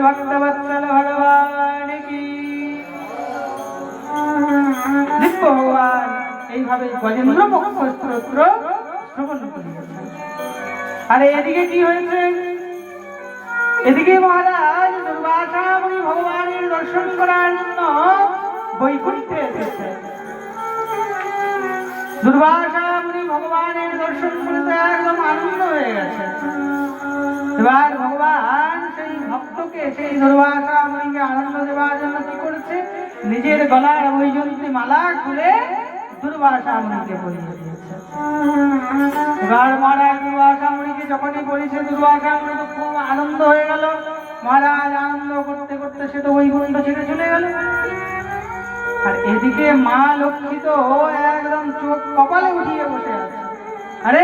ভক্তবৎসল ভগবান কি। দিব্য ভগবান এইভাবে গজেন্দ্র মোক্ষ স্তোত্র শ্রবণ করিয়েছেন। আর এদিকে কি হয়েছে? এদিকে মহারাজ দুর্বাসা মুনি ভগবানের দর্শন করার জন্য বৈকুণ্ঠে এসেছে। দুর্বাসা মুনি ভগবানের দর্শন করতে একদম আনন্দ হয়ে গেছে। এবার ভগবান সেই ভক্তকে, সেই দুর্বাসা মুনিকে আনন্দ দেওয়ার জন্য কি করেছে? নিজের গলার বৈজয়ন্তী মালা খুলে দুর্বাসা মুনিকে পরিয়ে দিয়েছে। এবার মহারাজ দুর্বাসা মুনিকে যখনই পরিয়েছে, দুর্বাসা মুনি তো খুব আনন্দ হয়ে গেল। মহারাজ আনন্দ করতে করতে সে তো বৈকুণ্ঠ ছেড়ে চলে গেল। আর এদিকে মা লক্ষ্মী তো একদম চোখ কপালে উঠিয়ে বসে আছে। আরে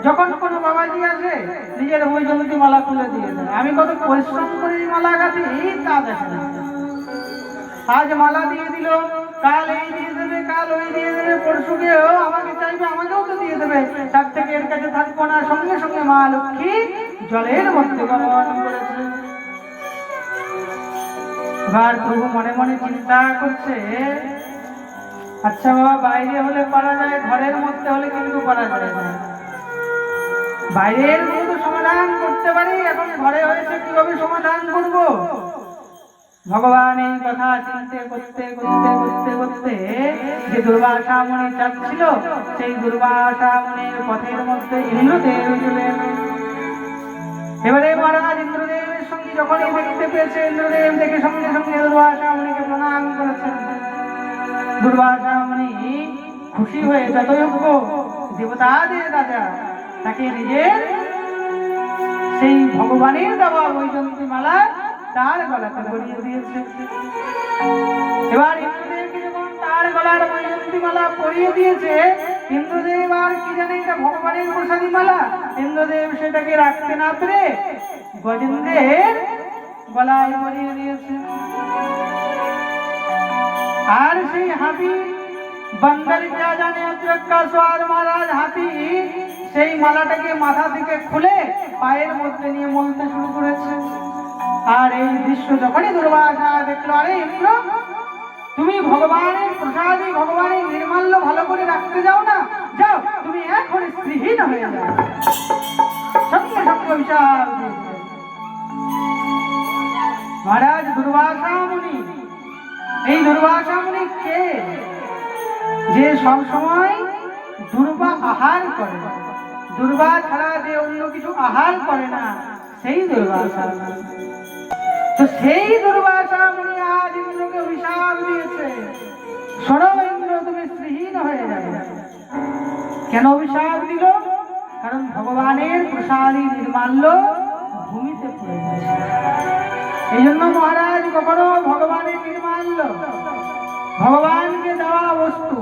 যখন কোনো বাবাজি আসে নিজের বৈজয়ন্তী মালা খুলে দিয়ে দেয়। আমি কত পরিশ্রম করে মালা গাঁথি তা দেখে না। আজ মালা দিয়ে দিল, কাল এই দিয়ে দেবে, কাল ওই দিয়ে দেবে, পরশুকেও আমাকে চাইবে, আমাকেও তো দিয়ে দেবে। তার থেকে এর কাছে থাকবো না। সঙ্গে সঙ্গে মা লক্ষ্মী জলের মধ্যে গমন করেছে। এবার প্রভু মনে মনে চিন্তা করছে, আচ্ছা বাবা, বাইরে হলে পারা যায়, ঘরের মধ্যে হলে কিন্তু পারা যায় না। বাইরের কোনো সমাধান করতে পারি, এখন ঘরে হয়েছে কিভাবে সমাধান করব? ভগবান এই কথা চিন্তা করতে করতে করতে করতে যে দুর্বাসা মুনি চাচ্ছিল, সেই দুর্বাসা মুনির পথের মধ্যে ইন্দ্রদেব চলে এলেন। এবারে মহারাজ ইন্দ্রদেবের সঙ্গে যখনই দেখতে পেয়েছে, ইন্দ্রদেব দেখে সঙ্গে সঙ্গে দুর্বাসা মুনিকে প্রণাম করেছেন। দুর্বাসা মুনি খুশি হয়ে যতযোগ্য দেবতাদের রাজা তাকে নিজের সেই ভগবানের দেওয়া বৈজয়ন্তী মালা তার গলাতে পরিয়ে দিয়েছে। এবার ইন্দ্রদেবকে যখন তার গলার বৈজয়ন্তী মালা পরিয়ে দিয়েছে, ইন্দ্রদেব আর কি জানে এটা ভগবানের প্রসাদী মালা। ইন্দ্রদেব সেটাকে রাখতে না পেরে গজেন্দ্রের গলায় পরিয়ে দিয়েছে। আর সেই হাতি বন্দর क्या जाने अदरक का स्वाद, মহারাজ হাতি সেই মালাটাকে মাথা থেকে খুলে পায়ের মধ্যে নিয়ে মলতে শুরু করেছে। আর এই দৃশ্য যখনই দুর্বাসা দেখলো, আরে ইন্দ্র, তুমি ভগবানের প্রসাদী, ভগবানের নির্মাল্য ভালো করে রাখতে যাও না, যাও তুমি এখন স্ত্রীহীন হয়ে যাও। সঙ্গে সঙ্গে বিশাল মহারাজ দুর্বাসা মুনি। এই দুর্বাসা মুনি কে? যে সব সময় দুর্বা আহার করে, দুর্বা ছাড়া যে অন্য কিছু আহার করে না, সেই দুর্বাসা। তো সেই দুর্বাসা মুনি আজ ইন্দ্রকে অভিশাপ দিয়েছে, শোনো ইন্দ্র, তুমি স্ত্রীহীন হয়ে যাবে। কেন অভিশাপ দিল? কারণ ভগবানের প্রসাদী নির্মাল্য ভূমিতে পড়ে গেছে। এই জন্য মহারাজ কখনো ভগবানের নির্মাল্য, ভগবানকে দেওয়া বস্তু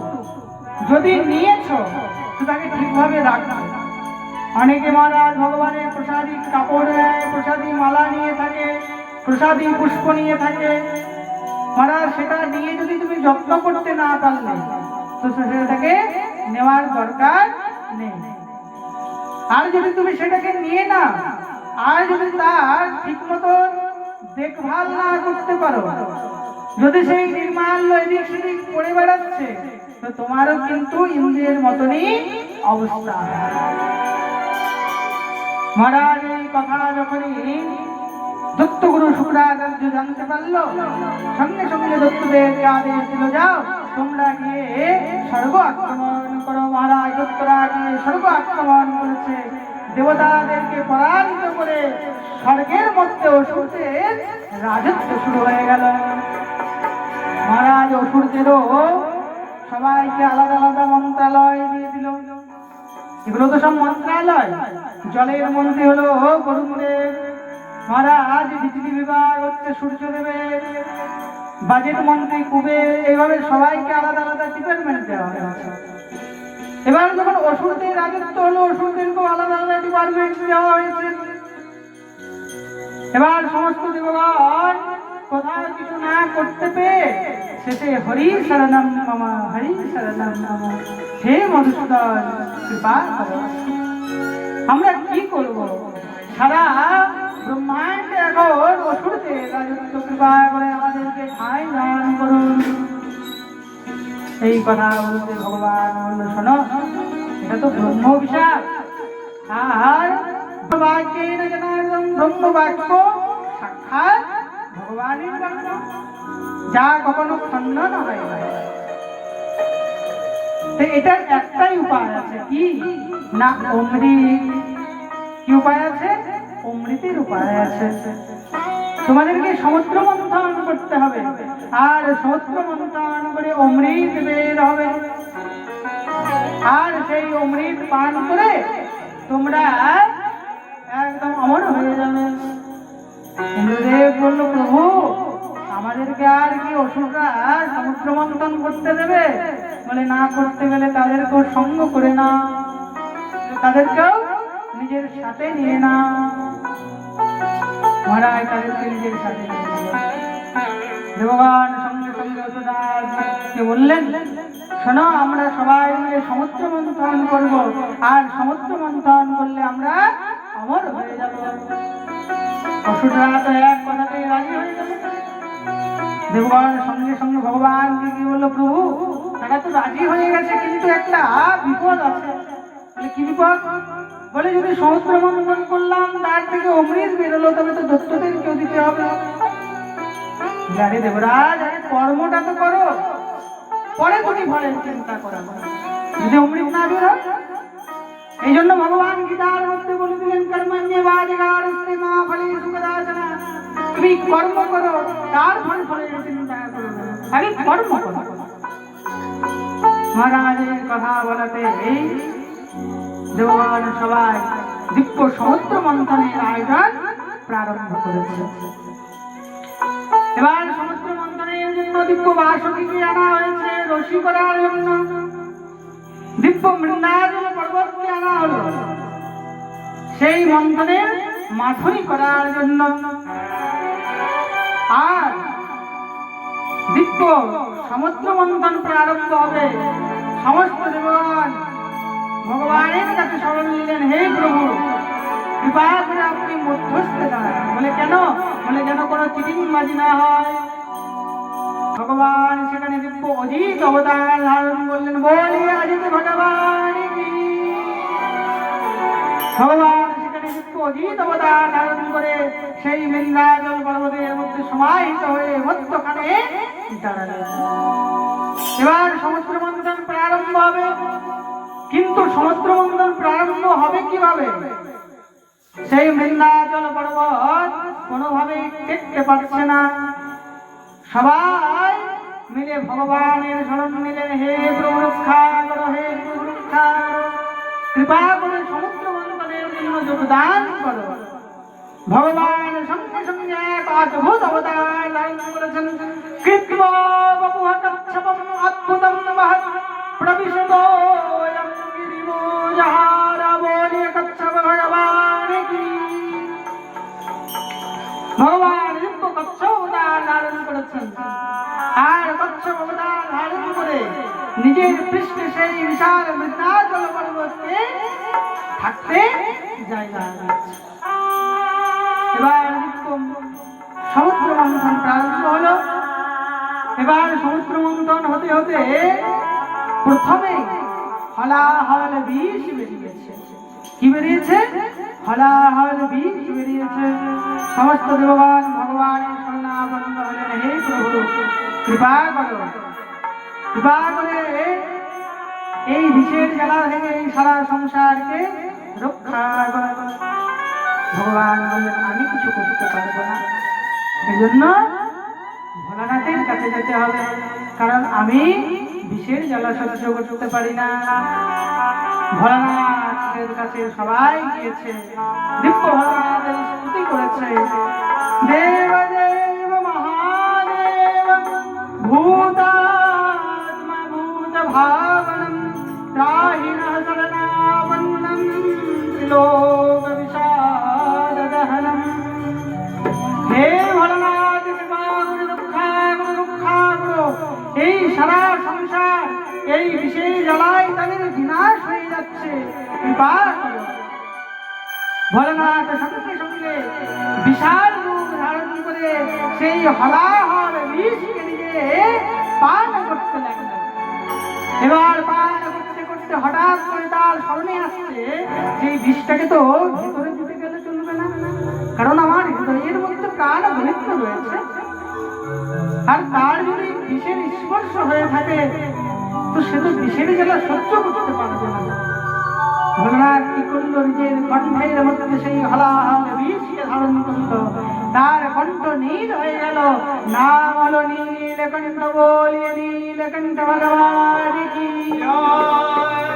যদি নিয়েছ তো তাকে ঠিকভাবে রাখবে। অনেকে মহারাজ ভগবানের প্রসাদী কাপড় নেয়, প্রসাদী মালা নিয়ে থাকে, প্রসাদী পুষ্প নিয়ে থাকে। মহারাজ সেটা নিয়ে যদি তুমি যত্ন করতে না পারলে তো সেটাকে নেওয়ার দরকার নেই। আর যদি তুমি সেটাকে নিয়ে না, আর যদি তার ঠিক মতো দেখভাল না করতে পারো, যদি সেই নির্মাল্য এদিক সেদিক পড়ে বেড়াচ্ছে, তো তোমারও কিন্তু ইন্দ্রের মতনই অবস্থা। মহারাজ এই কথা যখনই দত্তগুরু শুক্রাচার্য জানতে পারলো, সঙ্গে সঙ্গে দত্তদেবকে আদেশ দিল, যাও তোমরা গিয়ে স্বর্গ আক্রমণ করো। মহারাজ দত্তরা গিয়ে স্বর্গ আক্রমণ করেছে, দেবতাদেরকে পরাজিত করে স্বর্গের মধ্যে অসুরদের রাজত্ব শুরু হয়ে গেল। মহারাজ অসুরদেরও সবাইকে আলাদা আলাদা মন্ত্রালয় দিয়ে দিল। এগুলো তো সব মন্ত্রালয়। জলের মন্ত্রী হলো বরুণদেব, মহারাজ বিজলি বিভাগ হচ্ছে সূর্যদেবের, বাজেট মন্ত্রী কুবের, এইভাবে সবাইকে আলাদা আলাদা ডিপার্টমেন্ট দেওয়া হয়েছে। এবার যখন অসুরদের রাজত্ব হলো, অসুরদেরকেও আলাদা আলাদা ডিপার্টমেন্ট দেওয়া হয়েছে। এবার সমস্ত দেবগণ কোথাও কিছু না করতে পেরে শেষে হরি শরণম মম, হরি শরণম মম, হে মধুসূদন কৃপা করো। আমরা কি করব? সারা ব্রহ্মাণ্ড এখন অসুরদের কৃপা করে আমাদেরকে ঠাঁই দান করুন। এই কথা বলতে ভগবান বলল, শোনো, এটা তো ব্রহ্ম অভিশাপ। আর বাক্যেন জনার্দন, ব্রহ্ম বাক্য সাক্ষাৎ ভগবানের বাক্য, যা কখনো খণ্ডন হয় না। এটার একটাই উপায় আছে, কি না অমৃত। কি উপায় আছে? অমৃতের উপায় আছে। তোমাদেরকে সমুদ্র মন্থন করতে হবে, আর সমুদ্র মন্থন করে অমৃত বের হবে, আর সেই অমৃত পান করে তোমরা একদম অমর হয়ে যাবে। ইন্দ্রদেব বলল, প্রভু, আমাদেরকে আর কি অসুররা সমুদ্র মন্থন করতে দেবে? বলে, না করতে গেলে তাদেরকেও সঙ্গ করে না, তাদেরকেও নিজের সাথে নিয়ে না। মহারাজ তাদেরকে নিজের সাথে নিয়ে দেবগণ সঙ্গে সঙ্গে অসুররাজকে বললেন, শোনো, আমরা সবাই মিলে সমুদ্র মন্থন করব, আর সমুদ্র মন্থন করলে আমরা অমর হয়ে যাব। অসুররা তো এক কথাতেই রাজি হয়ে গেল। দেবগণ সঙ্গে সঙ্গে ভগবানকে কি বললো, প্রভু, তারা তো রাজি হয়ে গেছে, কিন্তু একটা বিপদ আছে। বলে, কি বিপদ? বলে, যদি সমুদ্র মন্থন করলাম, তার থেকে অমৃত বেরোলো, তবে তো দৈত্যদের কেউ দিতে হবে। আরে দেবরাজ, আগে কর্মটা তো করো, পরে তুমি ফলের চিন্তা করো। যদি অমৃত না বেরো, এই জন্য ভগবান গীতার মধ্যে বলে দিলেন, কর্মণ্যেবাধিকারস্তে মা ফলেষু কদাচন। তুমি কর্ম করো, তার ফলের চিন্তা করো, আগে কর্ম করো। মহারাজের কথা বলাতে এই দেবগণ সবাই দিব্য সমুদ্র মন্থনের আয়োজন প্রারম্ভ করেছে। এবার সমুদ্র মন্থনের জন্য দিব্য বাসুকীকে আনা হয়েছে রসি করার জন্য। দিব্য মৃন্দাচল পর্বতকে আনা হলো সেই মন্থনের মাথুরি করার জন্য। আর দিব্য সমুদ্র মন্থন প্রারম্ভ হবে। সমস্ত দেবগণ ভগবানের কাছে শরণ নিলেন, হে প্রভু, কৃপা করে আপনি মধ্যস্থে দাঁড়ান। বলে, কেন? বলে, যেন কোনো চিটিংবাজি না হয়। ভগবান সেখানে দিব্য অজিত অবতার ধারণ করলেন। বলি অজিত ভগবান কি। ভগবান সেখানে দিব্য অজিত অবতার ধারণ করে সেই মৃন্দাচল পর্বতের মধ্যে সমাহিত হয়ে মধ্যখানে দাঁড়ালেন। এবার সমুদ্র মন্থন প্রারম্ভ হবে। কিন্তু সমুদ্র মন্থন প্রারম্ভ হবে কিভাবে? সেই মৃন্দাচল পর্বত কোনোভাবেই টেকতে পারছে না। সবাই মিলে ভগবানের শরণ নিলেন, হে প্রভু রক্ষা করো, হে প্রভু রক্ষা করো, কৃপা করে সমুদ্র মন্থনের জন্য যোগদান করো। ভগবান সঙ্গে সঙ্গে এক অদ্ভুত অবতার ধারণ করেছেন। কৃত্বা বপুঃ কচ্ছপম অদ্ভুতম মহৎ প্রবিশতোয়ং গিরিমোজহার। বলি কচ্ছপ ভগবান কি। ভগবান দিব্য কচ্ছপ অবতার ধারণ করেছেন, আর কচ্ছপ অবতার ধারণ করে নিজের পৃষ্ঠে সেই বিশাল মৃন্দাচল পর্বতকে থাকতে জায়গা দিয়েছে। এবার সমুদ্র মন্থন প্রারম্ভ হলো। এবার সমুদ্র মন্থন হতে হতে প্রথমে হলাহল বিষ বেরিয়েছে। কি বেরিয়েছে? হলাহল বিষ বেরিয়েছে। সমস্ত দেবগণ ভগবানের শরণাপন্ন হলেন, হে প্রভু কৃপা করো, কৃপা করে এই বিষের জ্বালা থেকে এই সারা সংসারকে রক্ষা করো। ভগবান বললেন, আমি কিছু করতে পারবো না, এই জন্য ভোলানাথের কাছে যেতে হবে, কারণ আমি বিষের জ্বালা সহ্য করতে পারি না। ভোলানাথের কাছে সবাই গিয়েছে, দিব্য ভোলানাথের স্তুতি করেছে। দেবদেব মহাদেব ভূতাত্মা ভূত ভাবনম ত্রাহিণ শরণাপন্নম ত্রিলোক বিষাদ দহনম। হে ভোলানাথ, কৃপা করে রক্ষা করো, রক্ষা করো। এই সারা সংসার এই বিষের জ্বালায় তাদের বিনাশ হয়ে যাচ্ছে, কৃপা করো। ভোলানাথ সঙ্গে সঙ্গে বিশাল রূপ ধারণ করে সেই হলাহল বিষকে নিজে পান করতে লাগলো। এবার পান করতে করতে হঠাৎ করে তার স্মরণে আসছে যে বিষটাকে তো ভিতরে দিতে গেলে চলবে না, কারণ আমার হৃদয়ের মধ্যে প্রাণ পবিত্র রয়েছে, আর তার যদি বিষের স্পর্শ হয়ে থাকে তো সে তো বিষের জ্বালা সহ্য করতে পারবে না। ভোলানাথ কি করলো, নিজের কণ্ঠের মধ্যে সেই হলাহল বিষকে ধারণ করলো, তার কণ্ঠ নীল হয়ে গেল। নাম হলো নীলকণ্ঠ, বলিয়ে নীলকণ্ঠ ভগবান কি জয়।